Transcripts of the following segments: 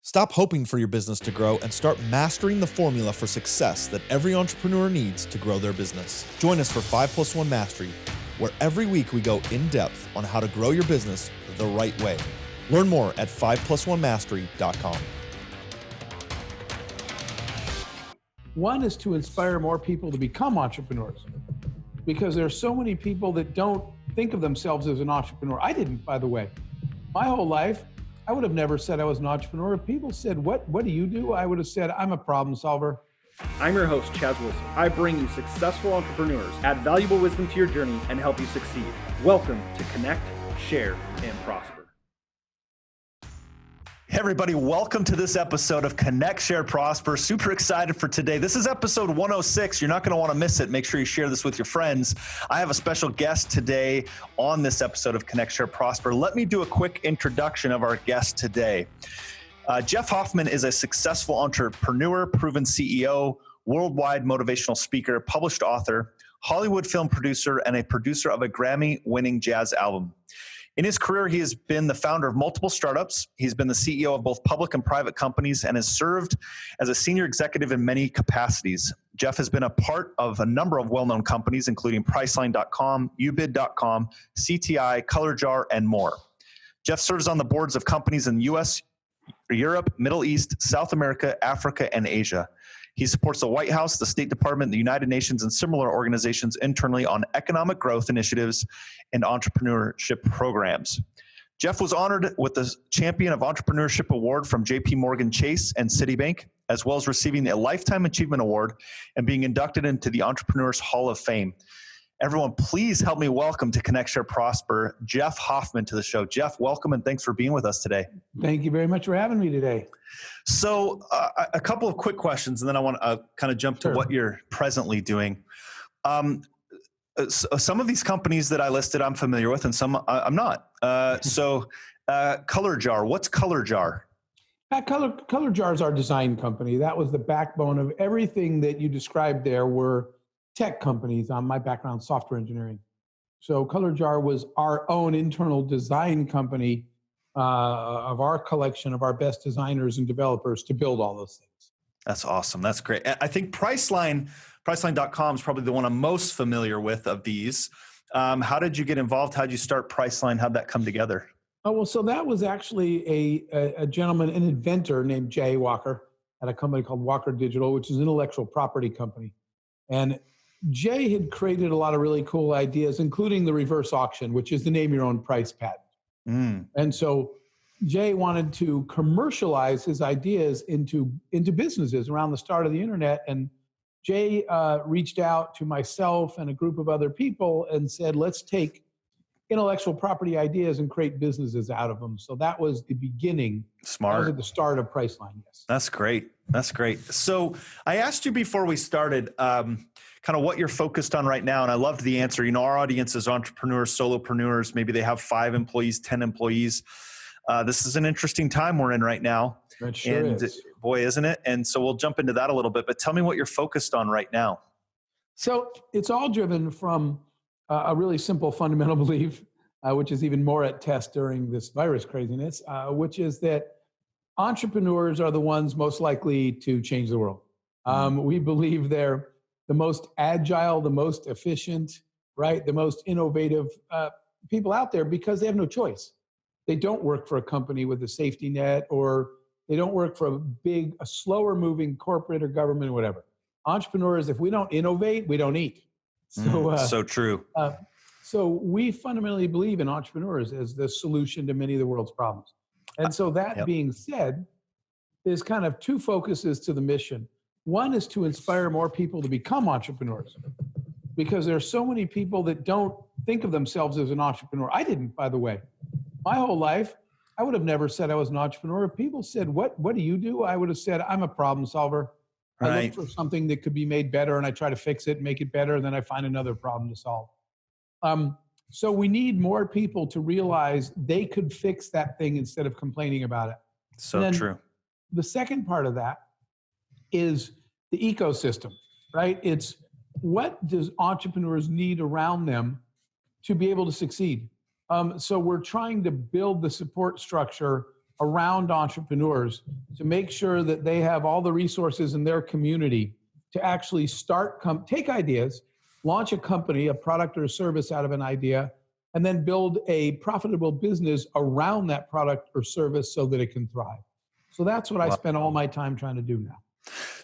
Stop hoping for your business to grow and start mastering the formula for success that every entrepreneur needs to grow their business. Join us for 5+1 Mastery, where every week we go in depth on how to grow your business the right way. Learn more at 5+1mastery.com. One is to inspire more people to become entrepreneurs, because there's so many people that don't think of themselves as an entrepreneur. I didn't, by the way. My whole life, I would have never said I was an entrepreneur. If people said, what do you do? I would have said, I'm a problem solver. I'm your host, Chaz Wilson. I bring you successful entrepreneurs, add valuable wisdom to your journey, and help you succeed. Welcome to Connect, Share, and Prosper. Hey everybody, welcome to this episode of Connect, Share, Prosper. Super excited for today. This is episode 106. You're not going to want to miss it. Make sure you share this with your friends. I have a special guest today on this episode of Connect, Share, Prosper. Let me do a quick introduction of our guest today. Jeff Hoffman is a successful entrepreneur, proven CEO, worldwide motivational speaker, published author, Hollywood film producer, and a producer of a Grammy-winning jazz album. In his career, he has been the founder of multiple startups. He's been the CEO of both public and private companies and has served as a senior executive in many capacities. Jeff has been a part of a number of well-known companies, including Priceline.com, Ubid.com, CTI, ColorJar, and more. Jeff serves on the boards of companies in the U.S., Europe, Middle East, South America, Africa, and Asia. He supports the White House, the State Department, the United Nations, and similar organizations internally on economic growth initiatives and entrepreneurship programs. Jeff was honored with the Champion of Entrepreneurship Award from JP Morgan Chase and Citibank, as well as receiving a Lifetime Achievement Award and being inducted into the Entrepreneurs Hall of Fame. Everyone, please help me welcome to Connect, Share, Prosper, Jeff Hoffman to the show. Jeff, welcome and thanks for being with us today. Thank you very much for having me today. So a couple of quick questions, and then I want to kind of jump to what you're presently doing. Some of these companies that I listed, I'm familiar with, and some I'm not. ColorJar, what's ColorJar? ColorJar is our design company. That was the backbone of everything that you described there were tech companies. On my background, software engineering. So ColorJar was our own internal design company of our collection of our best designers and developers to build all those things. That's awesome. That's great. I think Priceline.com is probably the one I'm most familiar with of these. How did you get involved? How did you start Priceline? How'd that come together? Oh, well, so that was actually a gentleman, an inventor named Jay Walker at a company called Walker Digital, which is an intellectual property company. And Jay had created a lot of really cool ideas, including the reverse auction, which is the name your own price patent. And so Jay wanted to commercialize his ideas into businesses around the start of the internet. And Jay reached out to myself and a group of other people and said, let's take intellectual property ideas and create businesses out of them. So that was the beginning. Smart. That was at the start of Priceline, yes. That's great. That's great. So I asked you before we started kind of what you're focused on right now, and I loved the answer. You know, our audience is entrepreneurs, solopreneurs. Maybe they have 5 employees, 10 employees. This is an interesting time we're in right now. It sure is. Boy, isn't it? And so we'll jump into that a little bit, but tell me what you're focused on right now. So it's all driven from a really simple fundamental belief, which is even more at test during this virus craziness, which is that entrepreneurs are the ones most likely to change the world. We believe they're the most agile, the most efficient, right? The most innovative people out there because they have no choice. They don't work for a company with a safety net, or they don't work for a slower moving corporate or government or whatever. Entrepreneurs, if we don't innovate, we don't eat. So true. So we fundamentally believe in entrepreneurs as the solution to many of the world's problems. And so that being said, there's kind of 2 focuses to the mission. One is to inspire more people to become entrepreneurs, because there's so many people that don't think of themselves as an entrepreneur. I didn't, by the way. My whole life, I would have never said I was an entrepreneur. If people said, what do you do? I would have said, I'm a problem solver. Right. I look for something that could be made better, and I try to fix it, make it better, and then I find another problem to solve. So we need more people to realize they could fix that thing instead of complaining about it. So true. The second part of that is the ecosystem, right? It's what does entrepreneurs need around them to be able to succeed? So we're trying to build the support structure around entrepreneurs to make sure that they have all the resources in their community to actually take ideas, launch a company, a product or a service out of an idea, and then build a profitable business around that product or service so that it can thrive. So that's what I spend all my time trying to do now.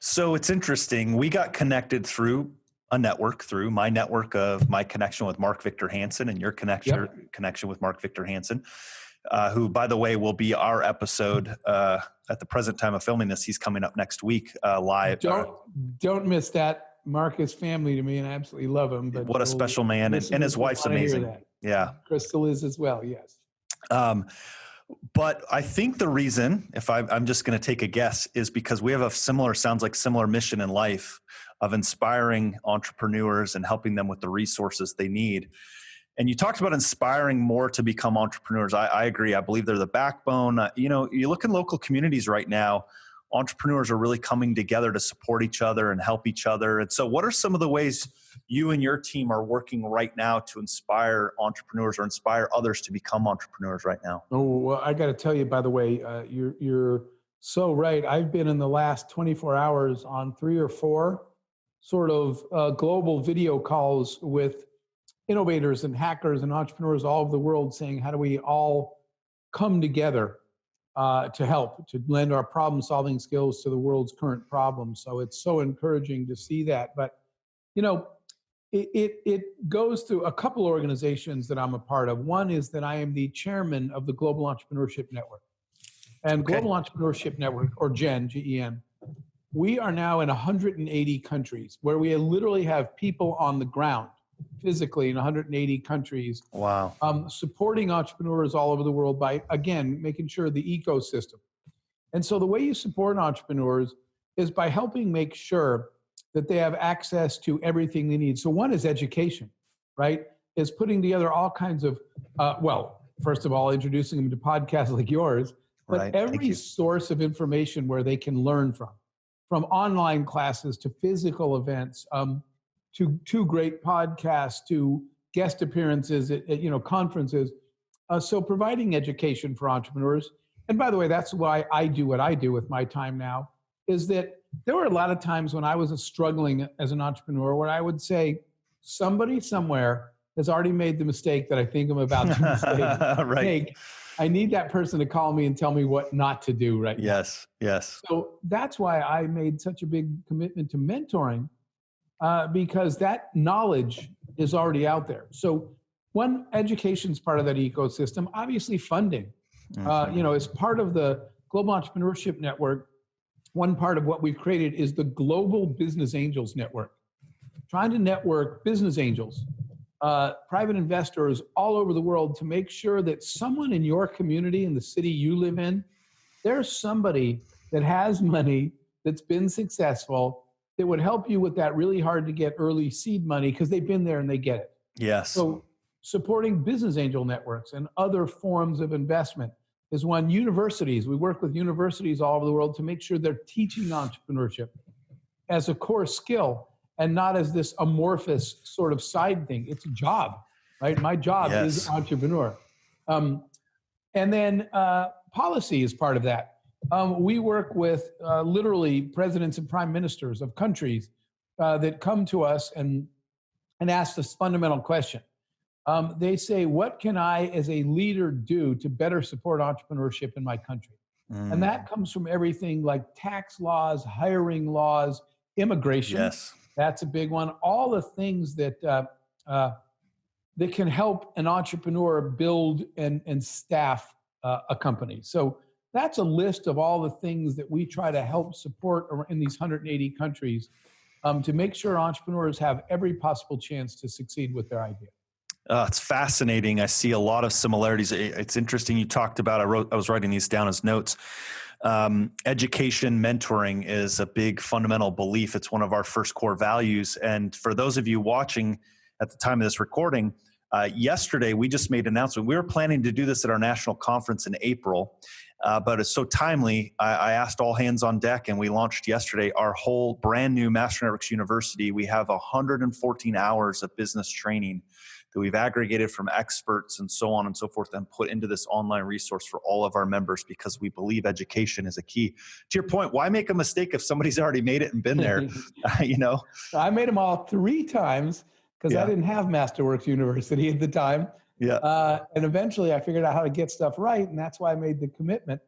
So it's interesting. We got connected through a network, through my network of my connection with Mark Victor Hansen and your connection with Mark Victor Hansen, who, by the way, will be our episode at the present time of filming this. He's coming up next week live. Don't miss that. Mark is family to me, and I absolutely love him. But what a special man, and his wife's amazing. Yeah, Crystal is as well. Yes. But I think the reason, if I'm just going to take a guess, is because we have a similar mission in life of inspiring entrepreneurs and helping them with the resources they need. And you talked about inspiring more to become entrepreneurs. I agree. I believe they're the backbone. You look in local communities right now, entrepreneurs are really coming together to support each other and help each other. And so what are some of the ways you and your team are working right now to inspire entrepreneurs or inspire others to become entrepreneurs right now? Oh, well, I got to tell you, by the way, you're so right. I've been in the last 24 hours on 3 or 4 sort of global video calls with innovators and hackers and entrepreneurs all over the world saying, how do we all come together to help, to lend our problem-solving skills to the world's current problems. So it's so encouraging to see that. But, it goes through a couple organizations that I'm a part of. One is that I am the chairman of the Global Entrepreneurship Network. And Global Entrepreneurship Network, or GEN, G-E-N, we are now in 180 countries where we literally have people on the ground physically in 180 countries. Wow. Supporting entrepreneurs all over the world by, again, making sure the ecosystem. And so the way you support entrepreneurs is by helping make sure that they have access to everything they need. So one is education, right? Is putting together all kinds of, first of all, introducing them to podcasts like yours, but every source of information where they can learn from online classes to physical events, to great podcasts, to guest appearances at conferences. So providing education for entrepreneurs. And by the way, that's why I do what I do with my time now, is that there were a lot of times when I was struggling as an entrepreneur where I would say, somebody somewhere has already made the mistake that I think I'm about to make. I need that person to call me and tell me what not to do right now. Yes. So that's why I made such a big commitment to mentoring, because that knowledge is already out there. So one, education is part of that ecosystem. Obviously funding, as part of the Global Entrepreneurship Network, one part of what we've created is the Global Business Angels Network, trying to network business angels, private investors all over the world to make sure that someone in your community, in the city you live in, there's somebody that has money that's been successful that would help you with that really hard to get early seed money because they've been there and they get it. Yes. So supporting business angel networks and other forms of investment is one. Universities, we work with universities all over the world to make sure they're teaching entrepreneurship as a core skill and not as this amorphous sort of side thing. It's a job, right? My job is entrepreneur. And then policy is part of that. We work with literally presidents and prime ministers of countries that come to us and ask this fundamental question. They say, what can I as a leader do to better support entrepreneurship in my country? And that comes from everything like tax laws, hiring laws, immigration. Yes. That's a big one. All the things that that can help an entrepreneur build and staff a company. So that's a list of all the things that we try to help support in these 180 countries to make sure entrepreneurs have every possible chance to succeed with their idea. It's fascinating. I see a lot of similarities. It's interesting. You talked about, I was writing these down as notes. Education, mentoring is a big fundamental belief. It's one of our first core values. And for those of you watching at the time of this recording, yesterday we just made an announcement. We were planning to do this at our national conference in April, but it's so timely. I asked all hands on deck, and we launched yesterday our whole brand new Master Networks University. We have 114 hours of business training that we've aggregated from experts and so on and so forth and put into this online resource for all of our members, because we believe education is a key. To your point, why make a mistake if somebody's already made it and been there? I made them all 3 times because Yeah. I didn't have Masterworks University at the time. Yeah. And eventually I figured out how to get stuff right. And that's why I made the commitment.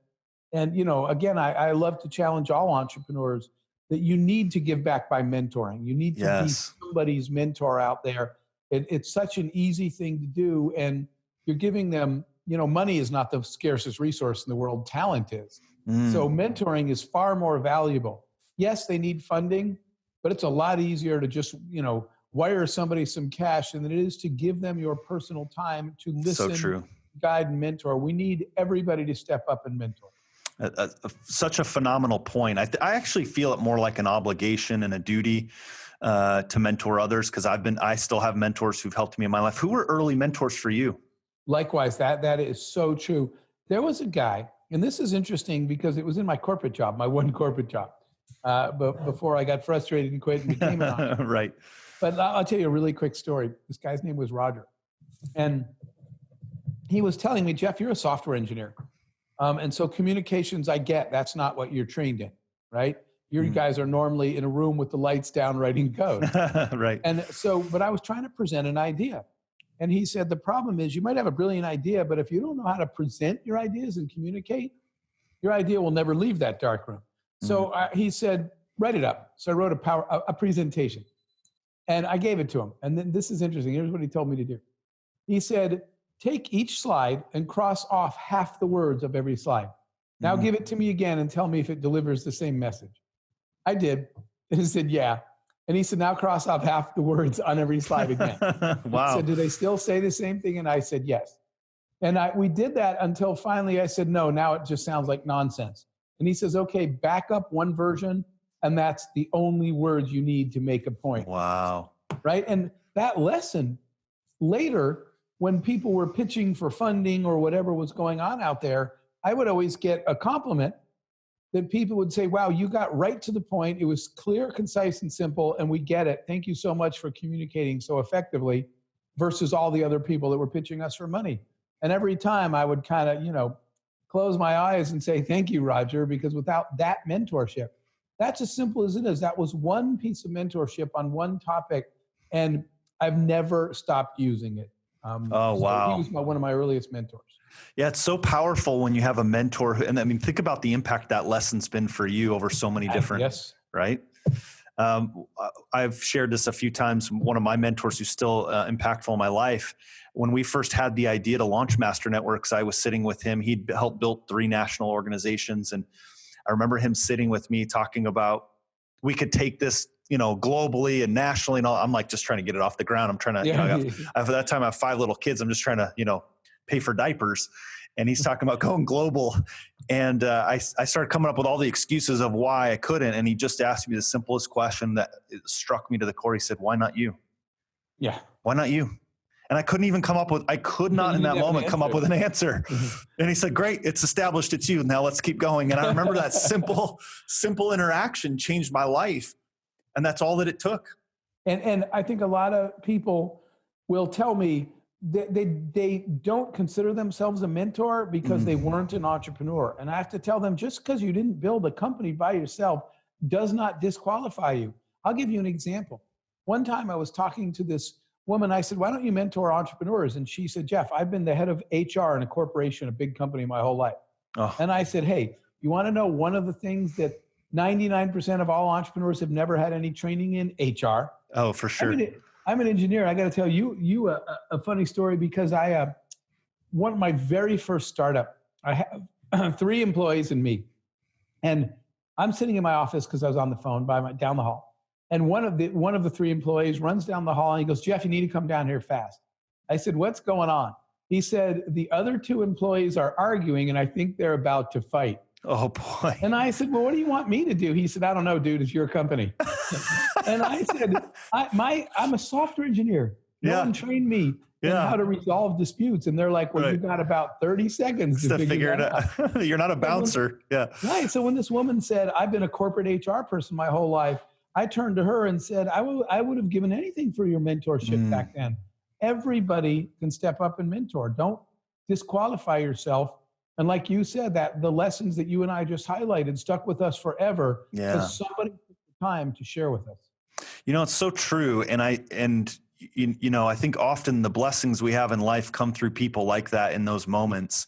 And, again, I love to challenge all entrepreneurs that you need to give back by mentoring. You need to be somebody's mentor out there. It's such an easy thing to do. And you're giving them, money is not the scarcest resource in the world. Talent is. So mentoring is far more valuable. Yes, they need funding, but it's a lot easier to just, wire somebody some cash than it is to give them your personal time to listen, guide, and mentor. We need everybody to step up and mentor. Such a phenomenal point. I actually feel it more like an obligation and a duty to mentor others, because I still have mentors who've helped me in my life. Who were early mentors for you? Likewise, that is so true. There was a guy, and this is interesting because it was in my corporate job, my one corporate job, but before I got frustrated and quit and became an entrepreneur. Right. But I'll tell you a really quick story. This guy's name was Roger. And he was telling me, Jeff, you're a software engineer. And so communications, I get, that's not what you're trained in, right? You guys are normally in a room with the lights down writing code. Right. And so, but I was trying to present an idea. And he said, the problem is you might have a brilliant idea, but if you don't know how to present your ideas and communicate, your idea will never leave that dark room. So he said, write it up. So I wrote a presentation. And I gave it to him. And then this is interesting. Here's what he told me to do. He said, take each slide and cross off half the words of every slide. Now give it to me again and tell me if it delivers the same message. I did. And he said, yeah. And he said, now cross off half the words on every slide again. Wow. He said, do they still say the same thing? And I said, yes. And we did that until finally I said, no, now it just sounds like nonsense. And he says, okay, back up one version. And that's the only words you need to make a point. Wow. Right? And that lesson later, when people were pitching for funding or whatever was going on out there, I would always get a compliment that people would say, wow, you got right to the point. It was clear, concise, and simple, and we get it. Thank you so much for communicating so effectively, versus all the other people that were pitching us for money. And every time I would kind of, close my eyes and say, thank you, Roger, because without that mentorship, that's as simple as it is. That was one piece of mentorship on one topic, and I've never stopped using it. Wow. He was one of my earliest mentors. Yeah, it's so powerful when you have a mentor. And I mean, think about the impact that lesson's been for you over so many different, right? I've shared this a few times. One of my mentors who's still impactful in my life, when we first had the idea to launch Master Networks, I was sitting with him. He'd helped build 3 national organizations. And I remember him sitting with me talking about, we could take this, globally and nationally and all. I'm like, just trying to get it off the ground. I'm trying to, at that time I have 5 little kids. I'm just trying to, pay for diapers. And he's talking about going global. And I started coming up with all the excuses of why I couldn't. And he just asked me the simplest question that struck me to the core. He said, why not you? Yeah. Why not you? And I couldn't even I could not in that moment come up with an answer. And he said, great, it's established, it's you. Now let's keep going. And I remember that simple interaction changed my life. And that's all that it took. And I think a lot of people will tell me that they don't consider themselves a mentor because they weren't an entrepreneur. And I have to tell them, just because you didn't build a company by yourself does not disqualify you. I'll give you an example. One time I was talking to this woman. I said, why don't you mentor entrepreneurs? And she said, Jeff, I've been the head of HR in a corporation, a big company, my whole life. Oh. And I said, hey, you want to know one of the things that 99% of all entrepreneurs have never had any training in? HR. Oh, for sure. I'm an engineer. I got to tell you a funny story, because one of my very first startup, I have 3 employees and me. And I'm sitting in my office because I was on the phone down the hall. And one of the 3 employees runs down the hall and he goes, Jeff, you need to come down here fast. I said, what's going on? He said, the other 2 employees are arguing and I think they're about to fight. Oh boy. And I said, well, what do you want me to do? He said, I don't know, dude, it's your company. And I said, I'm a software engineer. No one trained me in how to resolve disputes. And they're like, well, you got about 30 seconds to figure it out. You're not a bouncer. Right. So when this woman said, I've been a corporate HR person my whole life, I turned to her and said, I would have given anything for your mentorship back then. everybody can step up and mentor. Don't disqualify yourself. And like you said, that the lessons that you and I just highlighted stuck with us forever because somebody took the time to share with us. It's so true. And I think often the blessings we have in life come through people like that in those moments.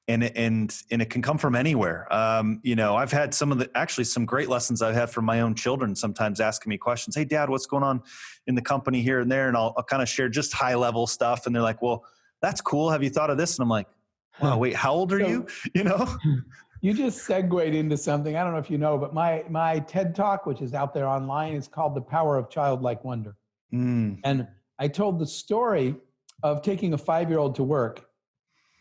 And it can come from anywhere. I've had some great lessons I've had from my own children, sometimes asking me questions. Hey, Dad, what's going on in the company here and there? And I'll kind of share just high level stuff. And they're like, well, that's cool. Have you thought of this? And I'm like, wow, wait, how old are you? You just segued into something. I don't know if you know, but my TED Talk, which is out there online, is called The Power of Childlike Wonder. And I told the story of taking a 5-year-old to work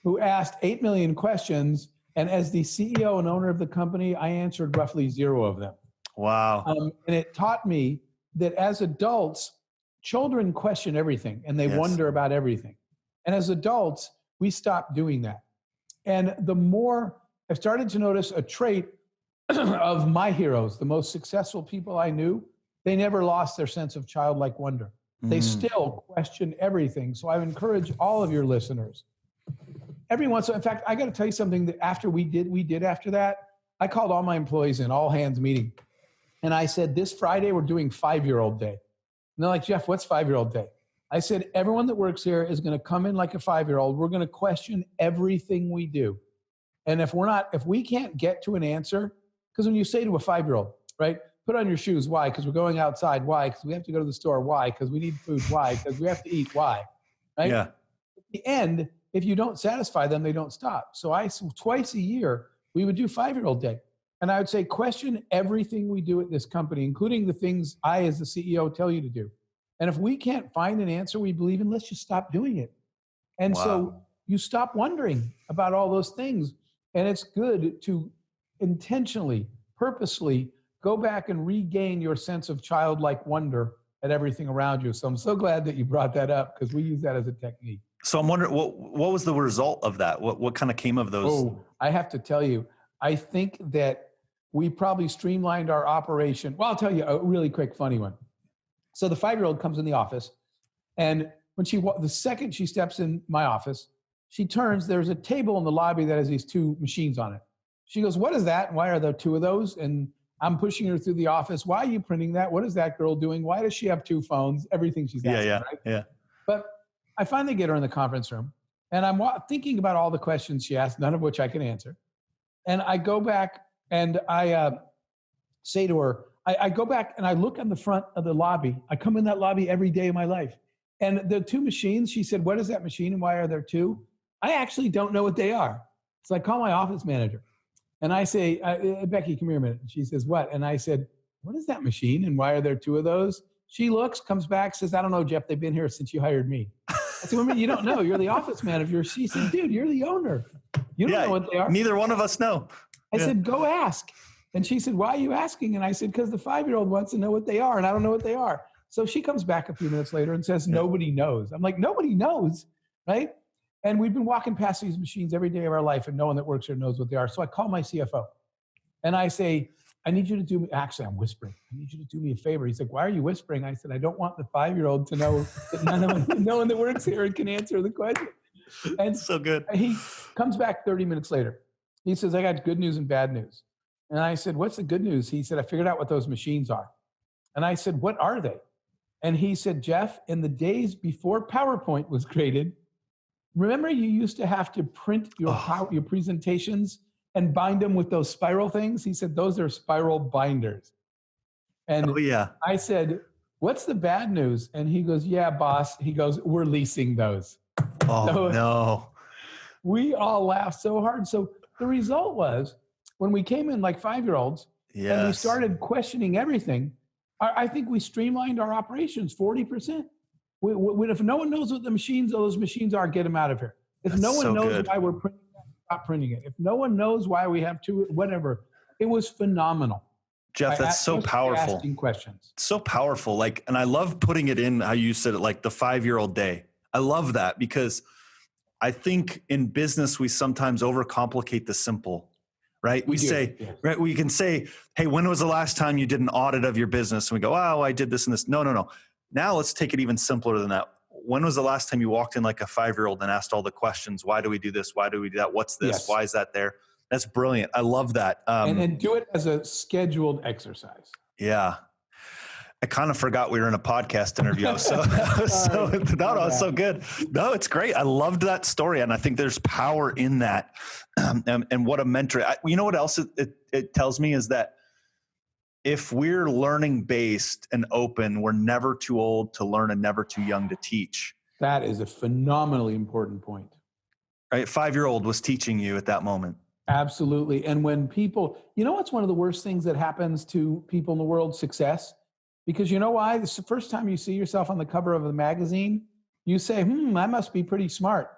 who asked 8 million questions. And as the CEO and owner of the company, I answered roughly 0 of them. Wow. And it taught me that as adults, children question everything and they wonder about everything. And as adults, we stop doing that. And the more I've started to notice a trait of my heroes, the most successful people I knew, they never lost their sense of childlike wonder. They still question everything. So I encourage all of your listeners. Every once in fact, I got to tell you something that after we did after that, I called all my employees in, all hands meeting. And I said, this Friday, we're doing 5-year-old day. And they're like, Jeff, what's 5-year-old day? I said, everyone that works here is going to come in like a 5-year-old. We're going to question everything we do. And if we can't get to an answer, because when you say to a 5-year-old, right, put on your shoes. Why? Because we're going outside. Why? Because we have to go to the store. Why? Because we need food. Why? Because we have to eat. Why? Right? Yeah. At the end, if you don't satisfy them, they don't stop. So twice a year, we would do 5-year-old day. And I would say, question everything we do at this company, including the things I, as the CEO, tell you to do. And if we can't find an answer we believe in, let's just stop doing it. And so you stop wondering about all those things. And it's good to intentionally, purposely go back and regain your sense of childlike wonder at everything around you. So I'm so glad that you brought that up because we use that as a technique. So I'm wondering, what was the result of that? What kind of came of those? Oh, I have to tell you, I think that we probably streamlined our operation. Well, I'll tell you a really quick, funny one. So the 5-year-old comes in the office, and when the second she steps in my office, she turns, there's a table in the lobby that has these 2 machines on it. She goes, what is that? Why are there 2 of those? And I'm pushing her through the office. Why are you printing that? What is that girl doing? Why does she have 2 phones? Everything she's asking, right? Yeah. But I finally get her in the conference room, and I'm thinking about all the questions she asked, none of which I can answer. And I go back and I say to her, I go back and I look on the front of the lobby. I come in that lobby every day of my life. And the 2 machines, she said, what is that machine and why are there 2? I actually don't know what they are. So I call my office manager and I say, Becky, come here a minute. And she says, what? And I said, what is that machine and why are there 2 of those? She looks, comes back, says, I don't know, Jeff, they've been here since you hired me. I said, well, you don't know. You're the office manager. She said, dude, you're the owner. You don't know what they are. Neither one of us know. I said, go ask. And she said, why are you asking? And I said, because the 5-year-old wants to know what they are, and I don't know what they are. So she comes back a few minutes later and says, nobody knows. I'm like, nobody knows, right? And we've been walking past these machines every day of our life, and no one that works here knows what they are. So I call my CFO, and I say, I need you to do me, actually, I'm whispering. I need you to do me a favor. He's like, why are you whispering? I said, I don't want the 5-year-old to know that no one that works here can answer the question. And so good. He comes back 30 minutes later. He says, I got good news and bad news. And I said, what's the good news? He said, I figured out what those machines are. And I said, what are they? And he said, Jeff, in the days before PowerPoint was created, remember you used to have to print your presentations and bind them with those spiral things? He said, those are spiral binders. And I said, what's the bad news? And he goes, yeah, boss. He goes, we're leasing those. No. We all laughed so hard. So the result was when we came in like 5-year-olds and we started questioning everything, I think we streamlined our operations 40%. If no one knows what those machines are, get them out of here. If no one knows why we're printing that, stop printing it. If no one knows why we have 2, whatever, it was phenomenal. Jeff, that's so powerful. Asking questions. So powerful. And I love putting it in how you said it, like the 5-year-old day. I love that because I think in business, we sometimes overcomplicate the simple, right? We can say, hey, when was the last time you did an audit of your business? And we go, oh, I did this and this. No. Now let's take it even simpler than that. when was the last time you walked in like a 5-year-old and asked all the questions? Why do we do this? Why do we do that? What's this? Yes. Why is that there? That's brilliant. I love that. And do it as a scheduled exercise. Yeah. I kind of forgot we were in a podcast interview. So it's so good. No, it's great. I loved that story. And I think there's power in that. And what a mentor. You know what else it tells me is that if we're learning based and open, we're never too old to learn and never too young to teach. That is a phenomenally important point. Right? 5-year-old was teaching you at that moment. Absolutely. And when people, you know what's one of the worst things that happens to people in the world? Success. Because you know why? This is the first time you see yourself on the cover of a magazine, you say, I must be pretty smart.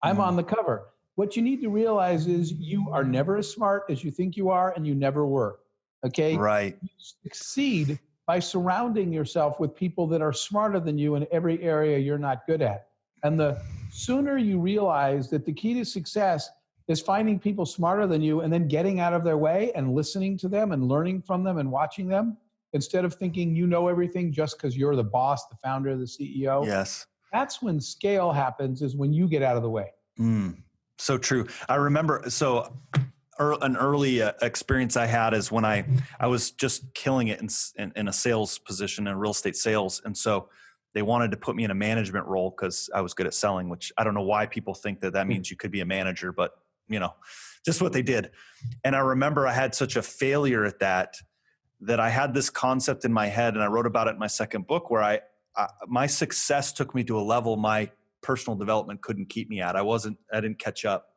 I'm on the cover. What you need to realize is you are never as smart as you think you are, and you never were. Okay? Right. You succeed by surrounding yourself with people that are smarter than you in every area you're not good at. And the sooner you realize that the key to success is finding people smarter than you and then getting out of their way and listening to them and learning from them and watching them, instead of thinking you know everything just because you're the boss, the founder, the CEO. Yes. That's when scale happens, is when you get out of the way. So true. I remember, an early experience I had is when I was just killing it in a sales position in real estate sales. And so they wanted to put me in a management role because I was good at selling, which I don't know why people think that means you could be a manager, but just what they did. And I remember I had such a failure at that I had this concept in my head, and I wrote about it in my second book, where my success took me to a level my personal development couldn't keep me at. I didn't catch up.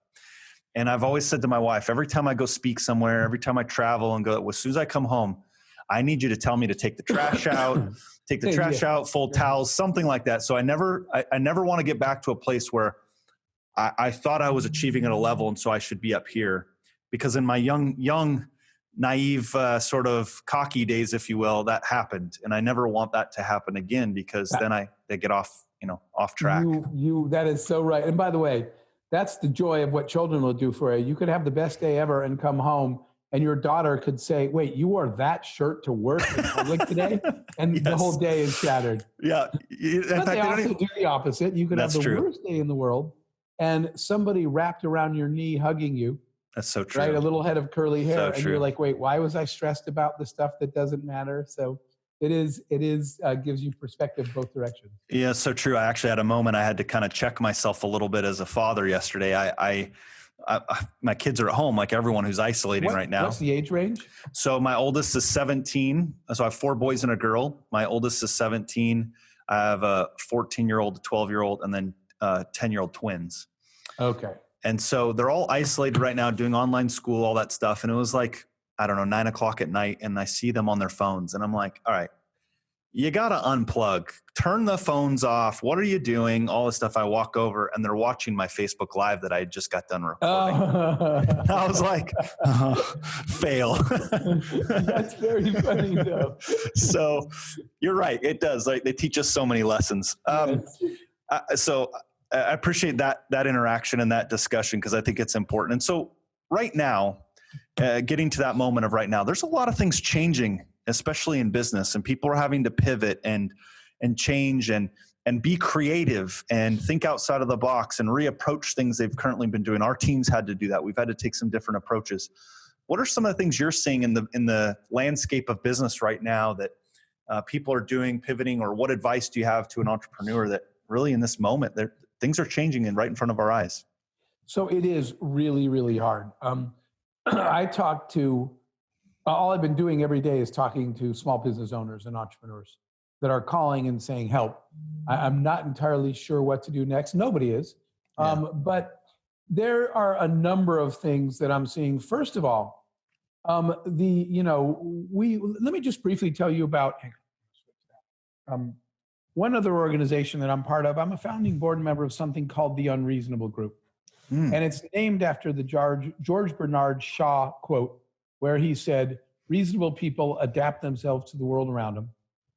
And I've always said to my wife, every time I go speak somewhere, every time I travel and go, as soon as I come home, I need you to tell me to take the trash out, fold towels, something like that. So I never want to get back to a place where I thought I was achieving at a level, and so I should be up here. Because in my young, naive, sort of cocky days, if you will, that happened. And I never want that to happen again, because then they get off track. That is so right. And by the way, that's the joy of what children will do for you. You could have the best day ever and come home, and your daughter could say, wait, you wore that shirt to work in public today? And the whole day is shattered. Yeah. But they also do the opposite. You could have the worst day in the world, and somebody wrapped around your knee hugging you. That's so true. Right? A little head of curly hair. And you're like, wait, why was I stressed about the stuff that doesn't matter? So it gives you perspective both directions. Yeah, so true. I actually had a moment I had to kind of check myself a little bit as a father yesterday. My kids are at home, like everyone who's isolating right now. What's the age range? So my oldest is 17. So I have 4 boys and a girl. My oldest is 17. I have a 14-year-old, a 12-year-old, and then 10-year-old twins. Okay. And so they're all isolated right now, doing online school, all that stuff. And it was like, I don't know, 9:00 at night, and I see them on their phones, and I'm like, all right, you got to unplug, turn the phones off. What are you doing? All this stuff. I walk over, and they're watching my Facebook Live that I just got done recording. I was like, fail. That's very funny though. So you're right. It does. Like, they teach us so many lessons. So I appreciate that interaction and that discussion, because I think it's important. And so right now, getting to that moment of right now, there's a lot of things changing, especially in business, and people are having to pivot and change and be creative and think outside of the box and reapproach things they've currently been doing. Our teams had to do that. We've had to take some different approaches. What are some of the things you're seeing in the landscape of business right now that people are doing, pivoting, or what advice do you have to an entrepreneur that really in this moment things are changing right in front of our eyes? So it is really, really hard. I talk to, all I've been doing every day is talking to small business owners and entrepreneurs that are calling and saying, help. I'm not entirely sure what to do next. Nobody is. Yeah. But there are a number of things that I'm seeing. First of all, let me just briefly tell you about one other organization that I'm part of. I'm a founding board member of something called the Unreasonable Group. And it's named after the George Bernard Shaw quote, where he said, reasonable people adapt themselves to the world around them.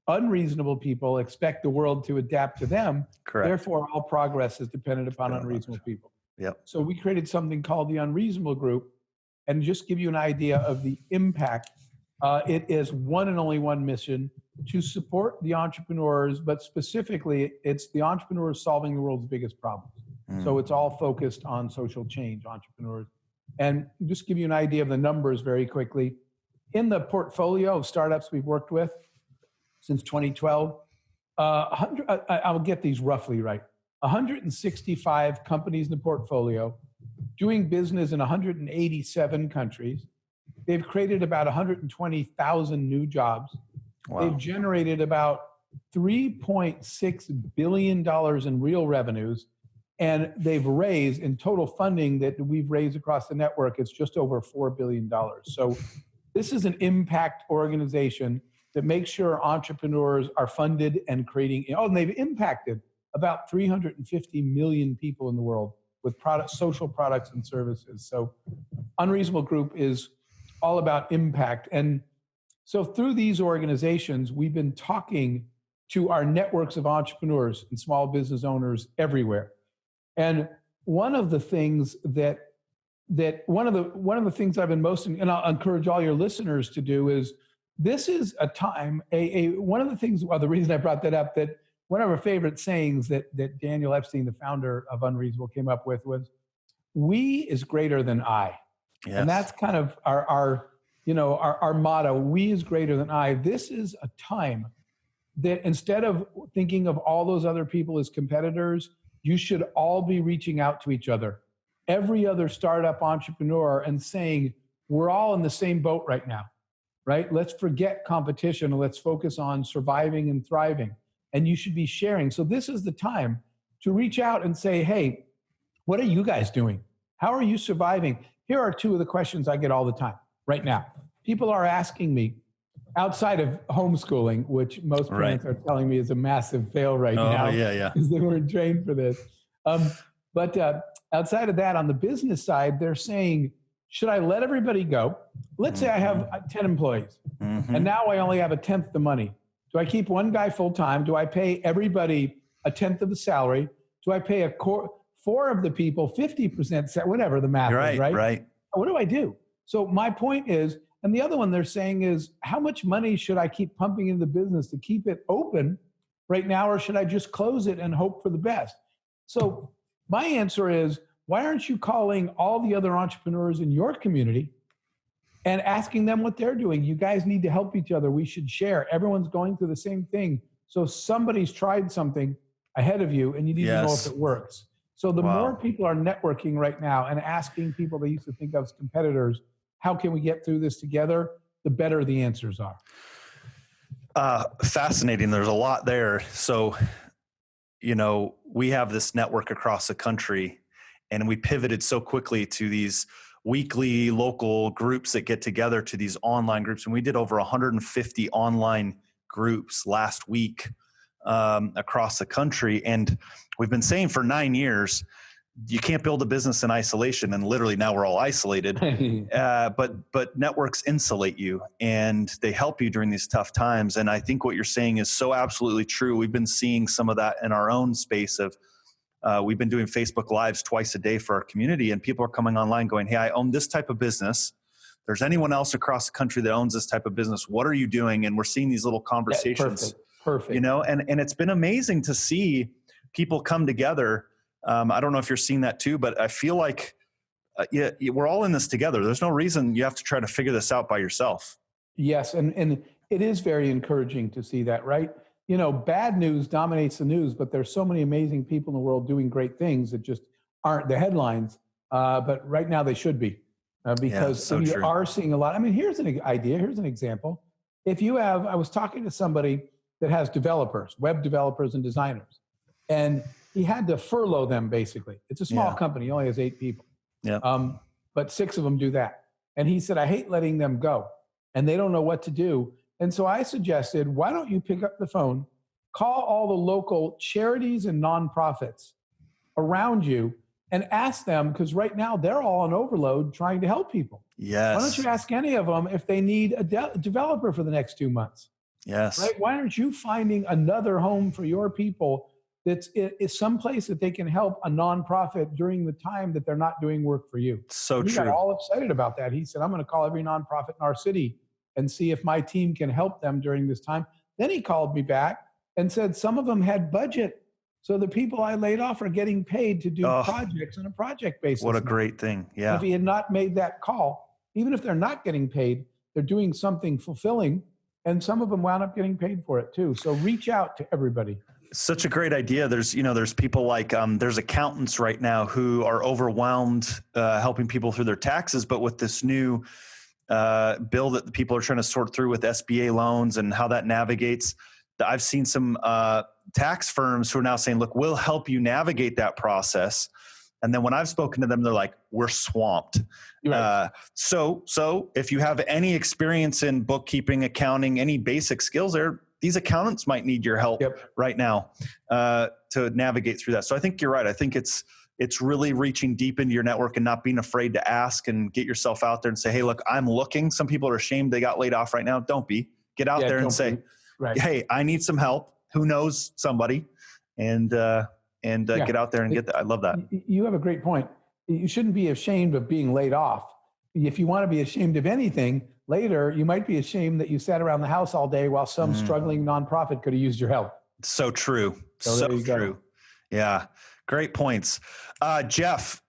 Unreasonable people expect the world to adapt to them. Correct. Therefore, all progress is dependent upon unreasonable people. Yep. So we created something called the Unreasonable Group. And just give you an idea of the impact It is one and only one mission: to support the entrepreneurs, but specifically, it's the entrepreneurs solving the world's biggest problems. So it's all focused on social change, entrepreneurs. And just give you an idea of the numbers very quickly. In the portfolio of startups we've worked with since 2012, I'll get these roughly right. 165 companies in the portfolio, doing business in 187 countries. They've created about 120,000 new jobs. Wow. They've generated about $3.6 billion in real revenues. And they've raised, in total funding that we've raised across the network, it's just over $4 billion. So this is an impact organization that makes sure entrepreneurs are funded and creating, and they've impacted about 350 million people in the world with social products and services. So Unreasonable Group is all about impact. And so through these organizations, we've been talking to our networks of entrepreneurs and small business owners everywhere. And one of the things one of the things I've been most, and I'll encourage all your listeners to do, is this is a time, one of the things, well, the reason I brought that up, that one of our favorite sayings that Daniel Epstein, the founder of Unreasonable, came up with was, "We is greater than I." Yes. And that's kind of our motto, "We is greater than I." This is a time that instead of thinking of all those other people as competitors, you should all be reaching out to each other, every other startup entrepreneur, and saying, we're all in the same boat right now, right? Let's forget competition and let's focus on surviving and thriving. And you should be sharing. So this is the time to reach out and say, hey, what are you guys doing? How are you surviving? Here are two of the questions I get all the time right now. People are asking me, outside of homeschooling, which most parents are telling me is a massive fail right now. Because they weren't trained for this. But outside of that, on the business side, they're saying, should I let everybody go? Let's say I have 10 employees, and now I only have a tenth the money. Do I keep one guy full-time? Do I pay everybody a tenth of the salary? Do I pay four of the people 50%, whatever the math is, right? Right. What do I do? So my point is, and the other one they're saying is, how much money should I keep pumping into the business to keep it open right now, or should I just close it and hope for the best? So my answer is, why aren't you calling all the other entrepreneurs in your community and asking them what they're doing? You guys need to help each other. We should share. Everyone's going through the same thing. So somebody's tried something ahead of you, and you need to know if it works. So the more people are networking right now and asking people they used to think of as competitors, how can we get through this together, the better the answers are. Fascinating. There's a lot there. So, we have this network across the country, and we pivoted so quickly to these weekly local groups that get together, to these online groups. And we did over 150 online groups last week across the country. And we've been saying for 9 years, you can't build a business in isolation, and literally now we're all isolated. But networks insulate you, and they help you during these tough times. And I think what you're saying is so absolutely true. We've been seeing some of that in our own space of we've been doing Facebook Lives twice a day for our community, and people are coming online going, hey, I own this type of business. There's anyone else across the country that owns this type of business. What are you doing? And we're seeing these little conversations, perfect. And it's been amazing to see people come together. I don't know if you're seeing that too, but I feel like we're all in this together. There's no reason you have to try to figure this out by yourself. Yes, and it is very encouraging to see that, right? Bad news dominates the news, but there's so many amazing people in the world doing great things that just aren't the headlines. But right now they should be, because you are seeing a lot. I mean, here's an idea. Here's an example. I was talking to somebody that has developers, web developers and designers, and he had to furlough them, basically. It's a small company. He only has 8 people. But 6 of them do that. And he said, I hate letting them go. And they don't know what to do. And so I suggested, why don't you pick up the phone, call all the local charities and nonprofits around you, and ask them, because right now they're all on overload trying to help people. Yes. Why don't you ask any of them if they need a developer for the next 2 months? Yes. Right? Why aren't you finding another home for your people that's someplace that they can help a nonprofit during the time that they're not doing work for you? So he true. Got all excited about that. He said, I'm going to call every nonprofit in our city and see if my team can help them during this time. Then he called me back and said some of them had budget. So the people I laid off are getting paid to do projects on a project basis. What a great thing. Yeah. If he had not made that call, even if they're not getting paid, they're doing something fulfilling. And some of them wound up getting paid for it too. So reach out to everybody. Such a great idea. There's people like, there's accountants right now who are overwhelmed helping people through their taxes. But with this new bill that the people are trying to sort through with SBA loans and how that navigates, I've seen some tax firms who are now saying, look, we'll help you navigate that process. And then when I've spoken to them, they're like, we're swamped. Right. So if you have any experience in bookkeeping, accounting, any basic skills there, these accountants might need your help right now to navigate through that. So I think you're right. I think it's really reaching deep into your network and not being afraid to ask and get yourself out there and say, hey, look, I'm looking. Some people are ashamed they got laid off right now. Don't be. Get out there and say, hey, I need some help. Who knows somebody? And get out there and get that. I love that. You have a great point. You shouldn't be ashamed of being laid off. If you want to be ashamed of anything, later you might be ashamed that you sat around the house all day while some struggling nonprofit could have used your help. So true. So true. Go. Yeah. Great points. Jeff,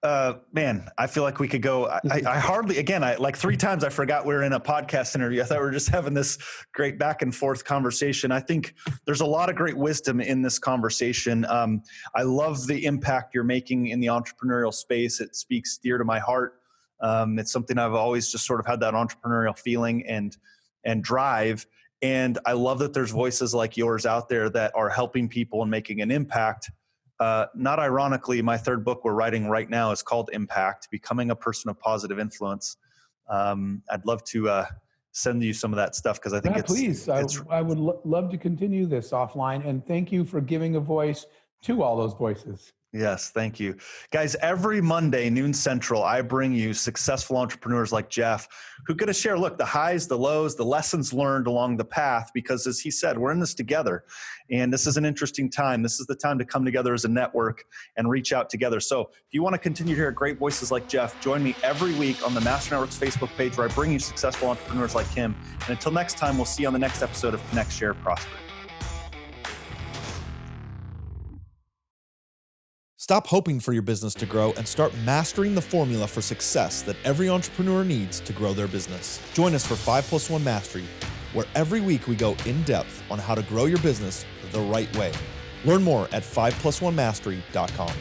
man, I feel like we could go. I hardly, again, like 3 times I forgot we were in a podcast interview. I thought we were just having this great back and forth conversation. I think there's a lot of great wisdom in this conversation. I love the impact you're making in the entrepreneurial space. It speaks dear to my heart. It's something I've always just sort of had that entrepreneurial feeling and drive. And I love that there's voices like yours out there that are helping people and making an impact. Not ironically, my 3rd book we're writing right now is called Impact, Becoming a Person of Positive Influence. I'd love to send you some of that stuff because I think please. I would love to continue this offline. And thank you for giving a voice to all those voices. Yes, thank you. Guys, every Monday, noon central, I bring you successful entrepreneurs like Jeff who get to share, look, the highs, the lows, the lessons learned along the path, because as he said, we're in this together. And this is an interesting time. This is the time to come together as a network and reach out together. So if you want to continue to hear great voices like Jeff, join me every week on the Master Networks Facebook page where I bring you successful entrepreneurs like him. And until next time, we'll see you on the next episode of Connect, Share, Prosper. Stop hoping for your business to grow and start mastering the formula for success that every entrepreneur needs to grow their business. Join us for 5+1 Mastery, where every week we go in depth on how to grow your business the right way. Learn more at 5+1mastery.com.